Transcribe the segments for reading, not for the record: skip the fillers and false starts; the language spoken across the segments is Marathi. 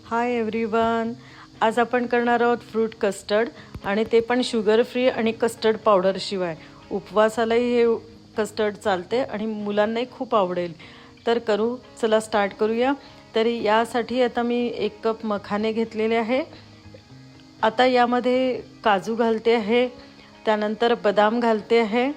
हाय एव्हरीवन, आज आपण करणार आहोत फ्रूट कस्टर्ड आणि ते पण शुगर फ्री आणि कस्टर्ड पावडरशिवाय. उपवासालाही हे कस्टर्ड चालते आणि मुलांनाही खूप आवडेल. तर चला स्टार्ट करूया. तर यासाठी आता मी 1 कप मखाने घेतलेले आहे. आता यामध्ये काजू घालते आहे, त्यानंतर बदाम घालते आहे.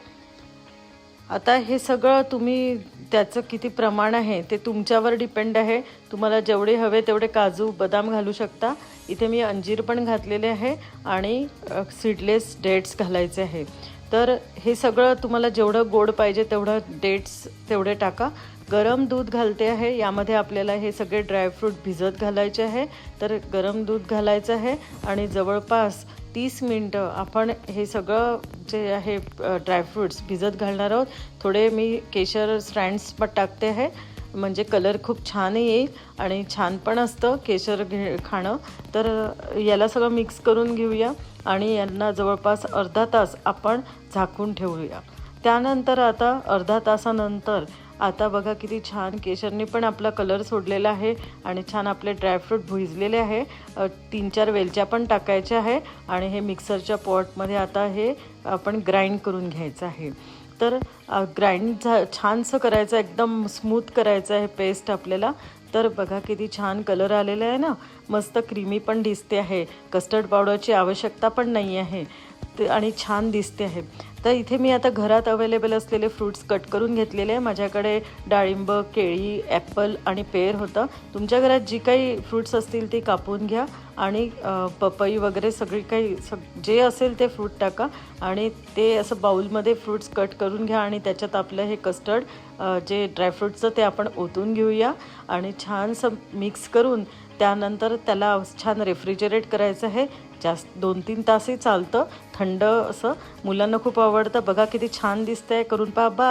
आता हे सगळं तुम्ही त्याचं किती प्रमाण आहे ते तुमच्यावर डिपेंड आहे. तुम्हाला जेवढे हवे तेवढे काजू बदाम घालू शकता. इथे मी अंजीर पण घातलेले आहे आणि सीडलेस डेट्स घालायचे आहे. तर हे सगळं तुम्हाला जेवढं गोड पाहिजे तेवढं डेट्स तेवढे टाका. गरम दूध घालते आहे. यामध्ये आपल्याला हे सगळे ड्रायफ्रूट भिजत घालायचे आहे. तर गरम दूध घालायचं आहे आणि जवळपास 30 मिनटं आपण हे सगळं जे आहे ड्रायफ्रूट्स भिजत घालणार आहोत. थोडे मी केशर स्ट्रँड्स पण टाकते आहे, म्हणजे कलर खूप छान येईल आणि छान पण असतं केशर खाणं. तर याला सगळं मिक्स करून घेऊया आणि यांना जवळपास अर्धा तास आपण झाकून ठेवूया. त्यानंतर आता अर्धा तासानंतर आता बघा किती छान केशरनी पण आपला कलर सोडलेला आहे आणि छान आपले ड्रायफ्रूट भिजलेले आहे. 3-4 वेलच्या पण टाकायच्या आहे आणि हे मिक्सरच्या पॉटमध्ये आता हे आपण ग्राइंड करून घ्यायचं आहे. तर ग्राइंड छानसं करायचं, एकदम स्मूथ करायचं आहे पेस्ट आपल्याला. तर बघा किती छान कलर आलेला आहे ना, मस्त क्रीमी पण दिसते आहे. कस्टर्ड पावडरची आवश्यकता पण नाही आहे ते आणि छान दिसते आहे. तर इथे मी आता घरात अवेलेबल असलेले फ्रूट्स कट करून घेतलेले आहे. माझ्याकडे डाळिंब, केळी, ॲपल आणि पेर होतं. तुमच्या घरात जी काही फ्रूट्स असतील ते कापून घ्या आणि पपई वगैरे सगळी काही जे असेल ते फ्रूट टाका आणि ते असं बाउलमध्ये फ्रूट्स कट करून घ्या आणि त्याच्यात आपलं हे कस्टर्ड जे ड्रायफ्रूटचं ते आपण ओतून घेऊया आणि छानसं मिक्स करून त्यानंतर त्याला छान रेफ्रिजरेट करायचं आहे. जास्त 2-3 तासही चालतं. थंड असं मुलांना खूप आवडतं. बघा किती छान दिसतंय. करून पहा. बाय.